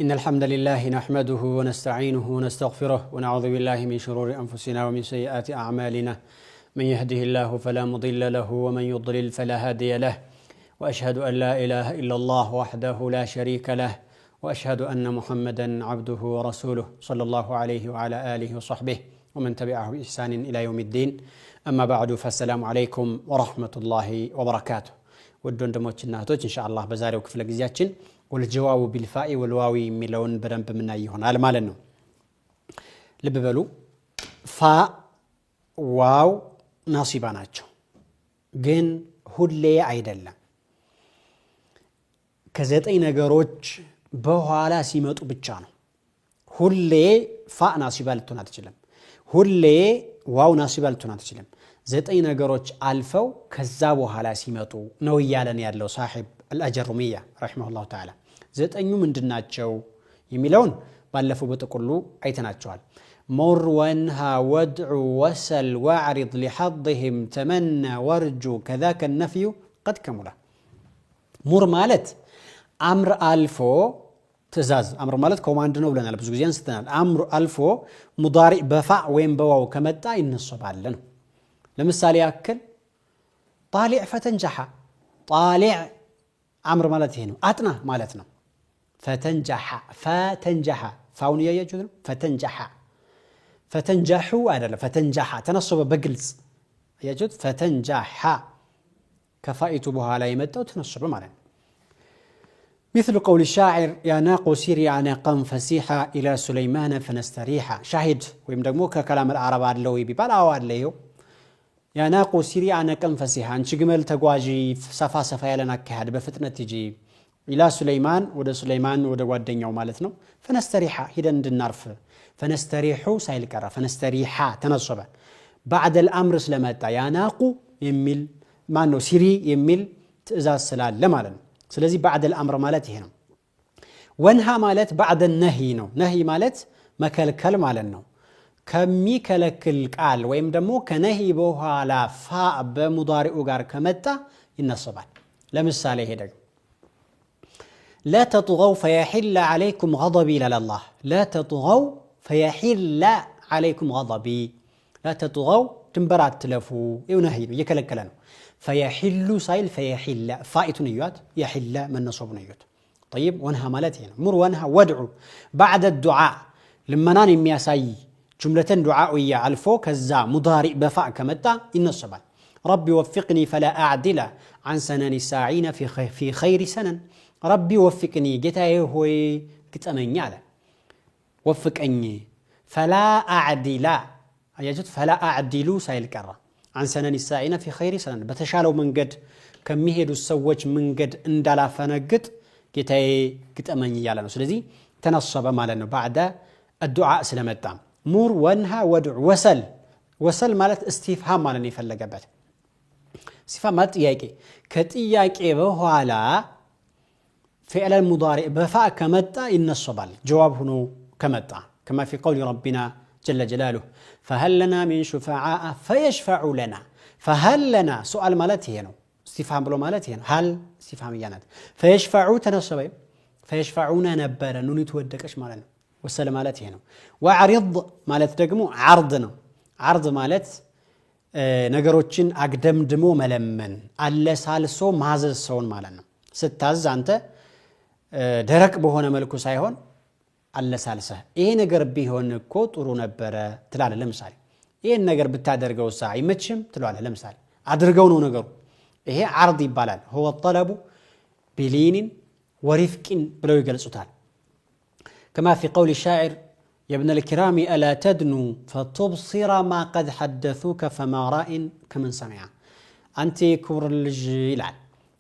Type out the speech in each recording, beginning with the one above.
إن الحمد لله نحمده ونستعينه ونستغفره ونعوذ بالله من شرور أنفسنا ومن سيئات أعمالنا من يهده الله فلا مضل له ومن يضلل فلا هادي له وأشهد أن لا إله إلا الله وحده لا شريك له وأشهد أن محمدا عبده ورسوله صلى الله عليه وعلى آله وصحبه ومن تبعه بإحسان إلى يوم الدين أما بعد فالسلام عليكم ورحمة الله وبركاته ودون دموتنا هتوج إن شاء الله بزاري وكفل جزياتين والجواب بالفاء والواو ملون بدنب من يهون على مالنا لببلو فاء واو ناصباناتشو ግን ሁሌ አይደለም ከዘጠኝ ነገሮች በኋላ ሲመጡ ብቻ ነው ሁሌ ፋ ናሲባ ልትሆን አትችልም ሁሌ ዋው ናሲባ ልትሆን አትችልም ዘጠኝ ነገሮች አልፈው ከዛ በኋላ ሲመጡ ነው ያለን ያለው ሳሒብ الأجرمية رحمه الله تعالى ዘጠኙ ምንድናቸው የሚለውን ባለፈው በጥቅሉ አይተናቸዋል مر وانها ودع وسل واعرض لحظهم تمنى وارجو كذاك النفي قد كمل مر مالت امر الفو تزاز امر مالت كوماند ነው ብለናል ብዙ ጊዜ አንስተናል امر الفو مضارع بفاء ወይም በዋው ከመጣ ይነሰባል ነው ለምሳሌ ያክል طالع فتنجح طالع امر مالت ይሄ ነው አጥና ማለት ነው فتنجح فاون ያያችሁት ነው فتنجحوا አይደለም فتنجح ተነሰበ በግልጽ ያያችሁት فتنجح ከፋይቱ በኋላ የመጣው ተነሰበ ማለት ነው مثل قول الشاعر يا ناق سيري عناقا فسيحا الى سليمان فنستريحا شاهد ወይም ደግሞ ከከላም العرب አለው ይባል አው አለው يا ناق سيري عناقا فسيحا አንቺ ግመል ተጓዢ ሰፋ ያለና አካሄድ በፍጥነት ይጂ الى سليمان ወደ سليمان ወደ ጓደኛው ማለት ነው فنستريحا ሄደን እንድናርፍ فنستريحوا سايل قرا فنستريحا تنصب بعد الامر ስለመጣ يا ناق የሚል ማን ነው ሲሪ የሚል ትእዛዝ ስላለ ማለት ነው ስለዚህ بعد الامر ማለት ይሄ ነው ወንሃ ማለት بعد النهي ነው ነህይ ማለት መከልከል ማለት ነው ከሚከለክል ቃል ወይም ደግሞ ከነህይ በኋላ ፋ በሙዳሪኡ ጋር ከመጣ ይነሰባል ለምሳሌ ይሄ ደግሞ لا تطغوا فيحل عليكم غضبي لا الله لا تطغوا فيحل عليكم غضبي لا تطغوا تنبرات تلفوا ينهي يكلكلنا فيحل سايل فيحل فائت نيات يحل من نصب نيات طيب وانها مالتي هنا مر وانها وادعوا بعد الدعاء لما نان يمياساي جملة دعائية الفو كذا مضارع بفاء كمتا ينصبان ربي وفقني فلا أعدل عن سنن الساعين في خير سنن ربي وفقني جتاي هوي كتمني على وفقني فلا أعدل أيجت فلا أعدل سايل كرة عن سنن الساعين في خير سنن بتشالو من قد كم يهدو السوج من قد اندلا فنقد جتاي كتمني على نسلذي تنصب مالنا بعد الدعاء سلامتا مر وانها ودع وسل مالت استفهام مالني فلقبت استفهام مالت ياكي كتياكي بهوالا فعل المضارع بفاء كمتا ينصبال جواب هنا كمتا كما في قول ربنا جل جلاله فهل لنا من شفعاء فيشفعوا لنا فهل لنا سؤال مالتي هنا استفهام بلو مالتي هنا هل استفهام يانات فيشفعوا تنصبين فيشفعونا نبالا نون يتودكش مالنا والسلام مالتي هنا وعرض مالت دقمو عرضنا عرض مالت ነገሮችን አግደምድሞ መለመን አለሳልሶ ማዘዝሰውን ማለት ነው ስታዝ አንተ ደረቅ በሆነ መልኩ ሳይሆን አለሳልሰ ይሄ ነገር ቢሆን እኮ ጥሩ ነበር ትላለህ ለምሳሌ ይሄን ነገር ብታደርገው አይመችም ትላለህ ለምሳሌ አድርገው ነው ነገሩ ይሄ عرض ይባላል هو الطلب بلين ورفق ብለው ይገልጹታል كما في قول الشاعر يا ابن الكرام الا تدنو فتبصر ما قد حدثوك فما راء كمن سمع انت كبر الجيل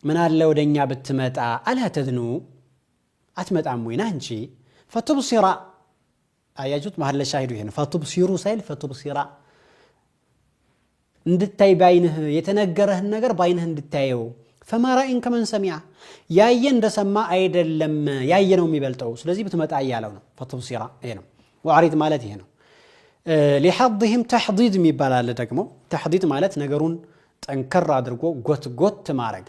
من አለ ወደኛ ብትመጣ አላ ተድኑ አትመጣም ወይና እንጂ فتبصر አያጁት መሐለ ሻሂዱ ይሄ ነው فتبصሩ ሳይል فتبصر እንድታይ ባይንህ የተነገረህን ነገር ባይንህ እንድታየው فما راء كمن سمع ያየ እንደሰማ አይደለም ያየ ነው የሚበልጠው ስለዚህ ብትመጣ ያያለው ነው فتبصر ይሄ ነው وعريض ማለት ይሄ ነው لحظهم تحضيض የሚባላል ደግሞ تحضيض ማለት ነገሩን ጠንከር አድርጎ ጎት ማረግ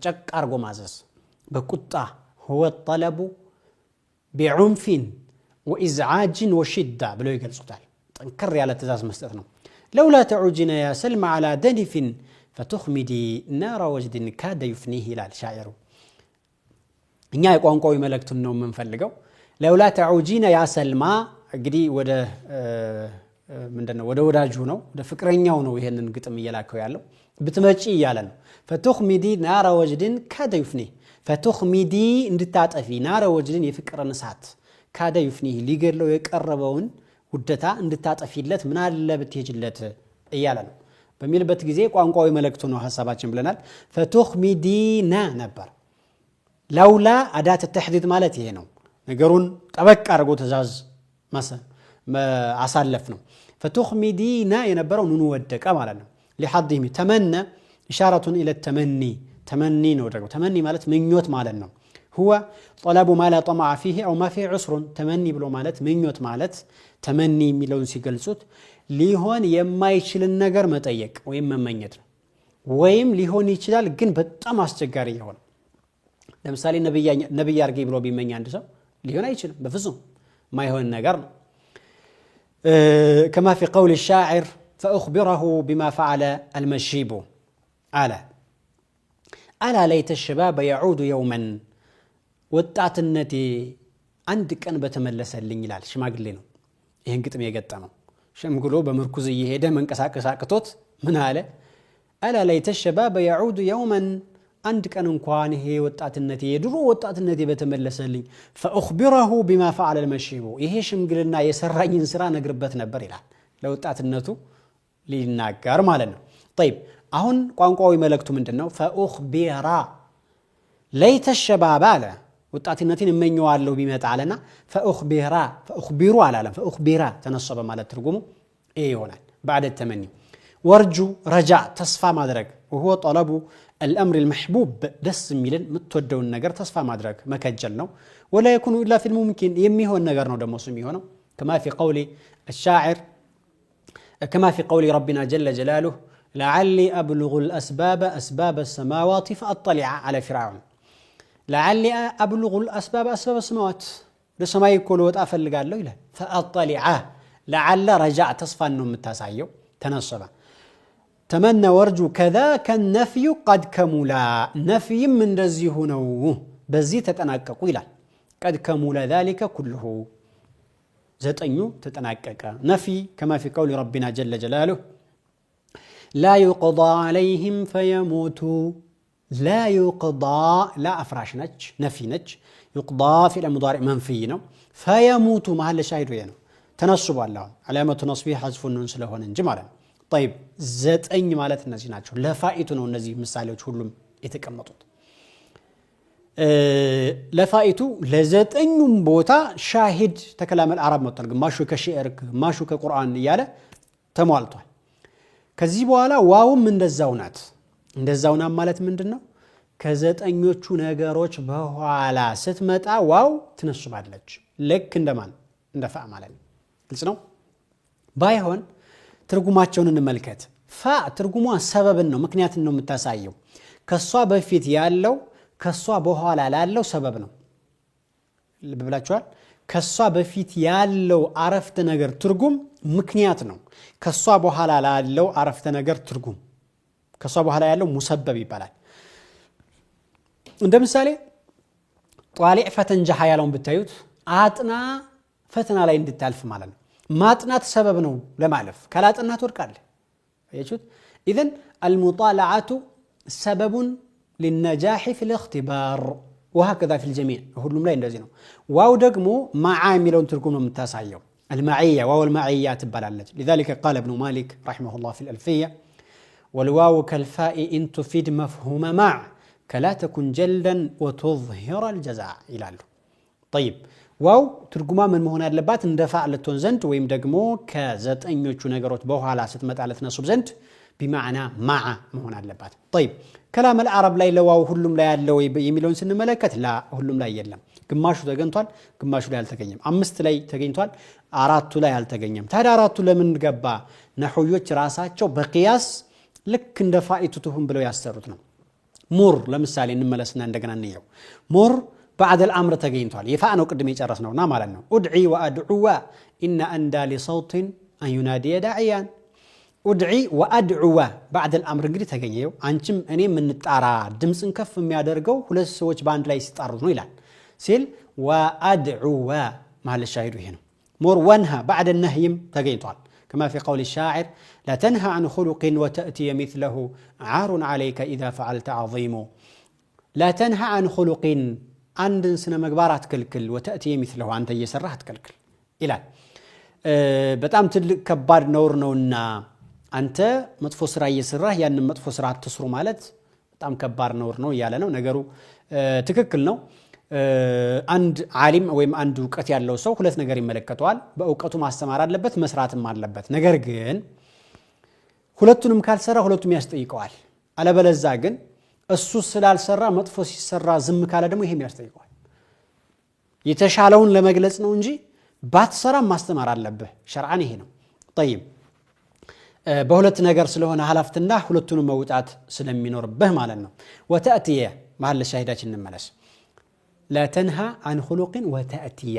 ጨቅ አርጎ ማዘዝ በቁጣ هو الطلب بعنف وإزعاج وشدة بلو يقلصوتال تنكر على تزاز مستثنى لولا تعوجين يا سلمى على دنف فتخمدي نار وجد كاد يفنيه إلى الشاعر እኛ የቋንቋው መልእክቱን ነው የምንፈልገው ለውላ ተዑጂና ያ ሰልማ እንግዲህ ወደ ምንድነው ወደ ወዳጁ ነው ወደ ፍቅረኛው ነው ይሄንን ግጥም እየላከው ያለው ብትመጪ ይያለ ነው ፈቱኽሚዲ ናራ ወጅድን ካደ ይፍኒ ፈቱኽሚዲ እንድታጠፊ ናራ ወጅድን የፍቅርን እሳት ካደ ይፍኒ ሊገለው የቀረበውን ውደታ እንድታጠፊለት ምን አለ ብትሄጅለት እያለ ነው በሚልበት ጊዜ ቋንቋው መልእክቱ ነው ሐሳባችን ብለናል ፈቱኽሚዲና ነበር لولا أداة التحديد مالتي هنا نقرون تبكى رجو تزاز مثلا ما عسلفنا فتخمدينا ينبرون نودك أمالنا لحظهم تمنى إشارة إلى التمني تمني نورجو تمني مالت من يوت مالنا هو طلب ما لا طمع فيه أو ما فيه عسر تمني بلو مالت من يوت مالت تمني ملون سيجلسوت ليهون يما يشيل النجار متأيك ويما منيت ويم ليهون يشيل جن بتأم استجاري هون ለምሳሌ ነብይ አርገኝ ብሎ ቢመኝ አንድ ሰው ሊሆን አይችልም በፍጹም ማይሆን ነገር ነው كما في قول الشاعر فأخبره بما فعل المشيب ألا ليت الشباب يعود يوما ወጣትነቴ አንድ ቀን በተመለሰልኝ ይላል ሽማግሌ ነው ይሄን ግጥም የገጠመው ሸምግሎ በመርኩዝ እየሄደ መንቀሳቀስ አቅቶት ምን አለ ألا ليت الشباب يعود يوما عند كان انكوان هي وطاتنتي يدرو وطاتنتي بتملسلኝ فاخبره بما فعل المشيب ይሄ ሽምግልና የሰራኝን ስራ ነግርበት ነበር ይላል ለወጣትነቱ ሊናገር ማለት ነው طيب አሁን ቋንቋዊ መልእክቱ ምንድነው فاخبر ليت الشباب على ወጣትነትን እመኘዋለሁ ቢመጣ አለና فاخبر አላለም فاخبر ተነሰበ ማለት ትርጉሙ ይሄ ይሆናል بعد التمني ورجو رجاء تصفى مادرك وهو طلب الأمر المحبوب دس ميلن متودون النجار تصفى مادرك ما كجلنا ولا يكون إلا في الممكن يميه النجار نودم موسمي هنا كما في قول الشاعر كما في قول ربنا جل جلاله لعلي أبلغ أسباب السماوات فأطلع على فرعون لعلي أبلغ أسباب السماوات لسماء كله وتأفل قال له فأطلع لعل رجاء تصفى النوم التاسعيو تنصبه تمنى ورجو كذاك النفي قد كملا نفي من رزيه نو بزي تتناقق ይላል قد كملا ذلك كله زتنيو تتناقق نفي كما في قول ربنا جل جلاله لا يقضى عليهم فيموتوا لا يقضى لا افراش نج نفي نج يقضى في المضارع منفي ነው فيموت محل شاهد ነው ተነስቧል الله علامه نصبه حذف النون ስለሆነ እንጂ ማለት ነው طيب ዘጠኝ ማለት እነዚህ ናቸው ለፋኢቱ ነው እነዚህ ምሳሌዎች ሁሉም የተቀመጡት ለፋኢቱ ለዘጠኙም ቦታ ሻሂድ ተከላም العرب መጥቷል ግማሹ ከሽዕር ግማሹ ከቁርአን ይያለ ተሟልቷል ከዚህ በኋላ ዋውም እንደዛውና ማለት ምንድነው ከዘጠኞቹ ነገሮች በኋላ ስትመጣ ዋው ትነስባለች ልክ እንደማን እንደፋ ማለት ነው ግልጽ ነው ባይሆን ትርጉማቸውን እንመልከት ፋ ትርጉሟ ሰበብን ነው ምክንያትን ነው የምታሳየው ከሷ በፊት ያለው ከሷ በኋላ ላለው ሰበብ ነው ልብላችኋል ከሷ በፊት ያለው አረፍተ ነገር ትርጉም ምክንያት ነው ከሷ በኋላ ላለው አረፍተ ነገር ትርጉም ከሷ በኋላ ያለው ሙሰበብ ይባላል እንደምሳሌ ጧሊዕ ፈተንጀሃ ያለውን ብታዩት አጥና ፈተና ላይ እንድታልፍ ማለት ነው ማጥናት ሰበብ ነው ለማለፍ ካላጥናት ወርቃል ያችሁት اذا المطالعه سبب للنجاح في الاختبار وهكذا في الجميع ሁሉም ላይ እንደዚህ ነው ዋው ደግሞ ማዓ የሚለውን ትርጉም ነው የምታሳየው المعيه واو المعيه ትባላለች لذلك قال ابن مالك رحمه الله في الألفية والواو كالفاء ان تفيد مفهوم مع كلا تكن جلدا وتظهر الجزاء ይላሉ طيب ዋው ትርጉማ ምን መሆን ያለባት እንደፋዕ ለቶን ዘንድ ወይም ደግሞ ከዘጠኞቹ ነገሮች በኋላ ስትመጣለት ነሱብ ዘንድ بمعنى مع መሆን አለባት طيب كلام العرب ላይ ለዋው ሁሉም ላይ ያለው የሚለውን ስንመለከት ላ ሁሉም ላይ የለም ግማሹ ተገኝቷል ግማሹ ላይ አልተገኘም አምስት ላይ ተገኝቷል አራቱ ላይ አልተገኘም ታዲያ አራቱ ለምን ገባ ነህዮች ራሳቸው በቂያስ ልክ እንደ ፋኢቱ ትሁን ብለው ያሰሩት ነው ሙር ለምሳሌ እንመለስና እንደገና እንየው ሙር بعد الأمر تجينتوال يفعنا قدم يجرسنا مالنا أدعي وأدعو إن أندى لصوت أن ينادي داعيا أدعي وأدعو بعد الأمر قد تجينيو عنكم أني من التعرى دمس نكف ميا درجو ولا سوتش باند لا يستعرضون إلى سيل وأدعو مع الشاهد هنا مر ونها بعد النهي تجينتوال كما في قول الشاعر لا تنهى عن خلق وتأتي مثله عار عليك إذا فعلت عظيم لا تنهى عن خلق عند سنة مقبارات كل وتأتي مثله أنت يسرحت كل إلى بتأم تلك كبار نور نونا أنت متفوس رأي يسرح يعني متفوس رأي تصرو مالت بتأم كبار نور نو يالنا ونقرو تككل نو عند عالم ويم عند وقت ያለው ሰው ሁለት ነገር ይመለከተዋል በእውቀቱ ማስተማር አለበት መስራትም አለበት ነገር ግን ሁለቱንም ካልሰራ ሁለቱም ያስጠይቀዋል አለበለዛ ግን እሱ ስላልሰራ መጥፎ ሲሰራ ዝም ካለ ደግሞ ይሄም ያስጠይቀዋል የተሻለውን ለመግለጽ ነው እንጂ ባትሰራ ማስተማር አለበት ሸርዓን ይሄ ነው طيب በሁለት ነገር ስለሆነ ሐላፍትና ሁለቱንም መውጣት ስለሚኖርበት ማለት ነው ወተአቲየ ማለ ሻሂዳችን እንመለስ لا تنهى عن خلق وتأتي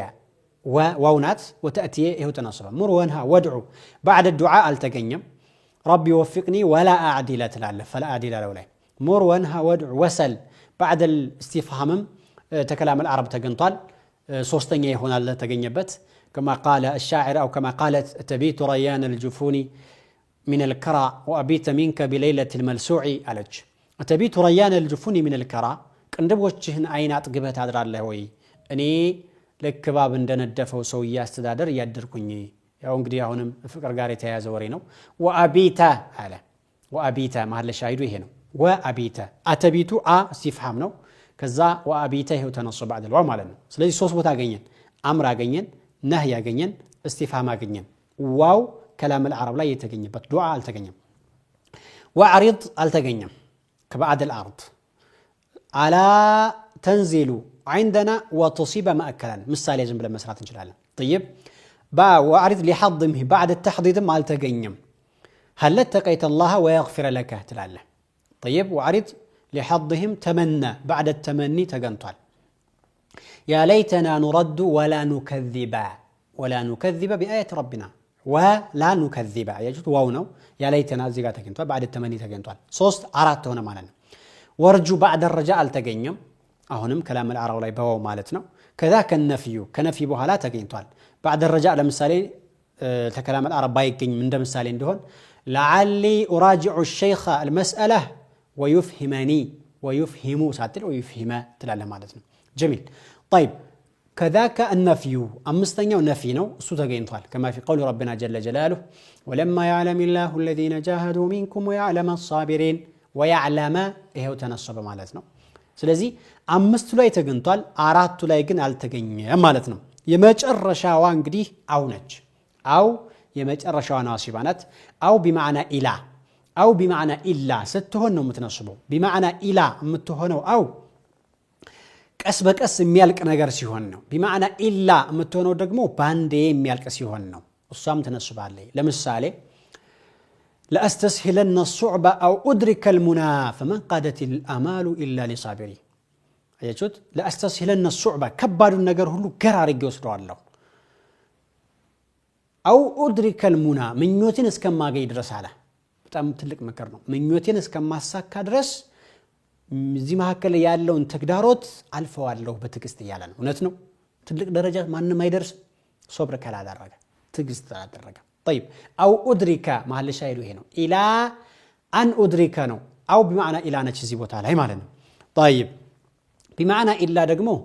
وونات وتأتي هو تنصب مر وانها وادعو بعد الدعاء التقنيم ربي وفقني ولا أعدل تلالف فلا أعدل لولا مر وانها وادعو وسل بعد الاستفهام تكلام العرب تقنطال صوستني هنا تقنيبت كما قال الشاعر أو كما قالت تبيت ريان الجفون من الكرى وأبيت منك بليلة الملسوع ألج تبيت ريان الجفون من الكرى እንደቦችህን አይናጥ ግበት አድራለህ ወይ እኔ ለክባብ እንደነደፈው ሰው ያስተዳደር ያደርኩኝ ያው እንግዲህ አሁንም ፍቅር ጋር የተያያዘ ወሬ ነው ወአቢታ አለ ወአቢታ ማለ ሻሂዱ ይሄ ነው ወአቢታ አተቢቱ ሲፍሃም ነው ከዛ ወአቢታ ይሄው ተነሱ بعد الواو ማለት ነው ስለዚህ ሶስት ቦታ አገኘን አምር አገኘን ነህይ አገኘን እስቲፍሃም አገኘን ዋው كلام العرب ላይ የተገኘበት ዱዓ አልተገኘም وعرض አልተገኘም كبعد الارض على تنزل عندنا وتصيب مأكلا مثال يجب لمسرات انجلال طيب با وأعرض لحظمه بعد التحضيض ما التقيم هل اتقيت الله ويغفر لك تلاله طيب وأعرض لحظهم تمنى بعد التمني تقنطال يا ليتنا نرد ولا نكذب بآية ربنا ولا نكذب يجب واونو يا ليتنا زيغا تقنطال بعد التمني تقنطال صوست عرات هنا مالنا ورجو بعد الرجاء التقيم أهونم كلام العرب لا يبوا مالتنا كذاك النفي كنفي بها لا تقينتوال بعد الرجاء لمثالي كلام العرب بايقين من ده مثالين دهون لعلي أراجع الشيخ المسألة ويفهم ساتل ويفهمه تلاله مالتنا جميل طيب كذاك النفي أمستنيا ونفينا سو تقينتوال كما في قول ربنا جل جلاله ولما يعلم الله الذين جاهدوا منكم ويعلم الصابرين ويعلم ይሄው ተነሰበ ማለት ነው ስለዚህ አምስቱ ላይ ተገንቷል አራቱ ላይ ግን አልተገኘም ማለት ነው የመጨረሻዋ እንግዲህ አው ነች አው የመጨረሻዋ ናሲባ ናት አው بمعنى ኢላ አው بمعنى ኢላ ስትሆን ነው የምትነስበው بمعنى ኢላ የምትሆነው አው ቀስ በቀስ የሚያልቅ ነገር ሲሆን ነው بمعنى ኢላ የምትሆነው ደግሞ ባንዴ የሚያልቅ ሲሆን ነው እሷም ተነስባለች ለምሳሌ لأستسهلن الصعب أو أدرك المنى فمن قادت الآمال إلا لصابري أيجود لأستسهلن الصعب كبار النجار هلو قرار يوسدوا الله أو أدرك المنى من يوتين اسكم ما جاي درس على بتأم تلك مكرنا من يوتين اسكم ما ساك درس زي ما هكذا يالله تقدرات ألف والله بتكست يالنا ونتنو تلك درجة ما إنه ما يدرس صبرك على درجة تكست على درجة طيب أو أدرك محل شايله هنا إلى أن أدرك نو أو بمعنى إلى نتشزي بوتالي مالنا طيب بمعنى إلا دقمو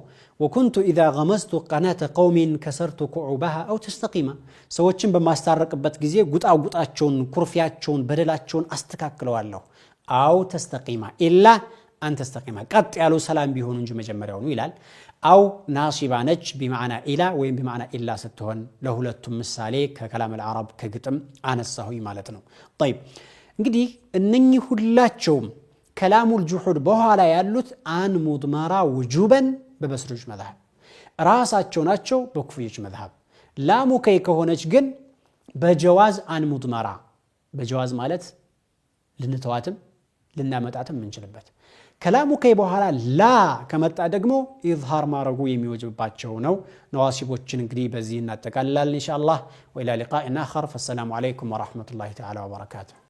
وكنت إذا غمزت قناة قوم كسرت كعوبها أو تستقيم سوتشن بما استارك بتجزيه قط أو قط أتشون كرفياتشون بدلاتشون أستكاكلوا الله أو تستقيم إلا أن تستقيم قط يالو سلام بيهون نجم جمرون ويلال أو ناصبة نج بمعنى إلى وين بمعنى إلا ستهون له لتم السالك ككلام العرب كقطم عن السهوي مالتنا طيب እንግዲህ እነኚህ ሁላቸውም كلام الجحود በኋላ ያሉት አን ሙድማራ ውጁበን በበስሮች መذهب ራሳቸው ናቸው በኩፍዮች መذهب ላሙ ከይ ከሆነች ግን በጀዋዝ አን ሙድማራ በጀዋዝ ማለት ልንተዋትም ልናመጣትም እንችልበት ከላሙከ በኋላ ላ ከመጣ ደግሞ ኢዝሃር ማረጉ የሚወጅብባቸው ነው። ነዋሲቦችን እንግዲህ በዚህ እናጠቃልላለን ኢንሻአላህ። ወኢላ ሊቃኢን አኸር ፈሰላሙ ዐለይኩም ወራህመቱላሂ ተዓላ ወበረካቱሁ።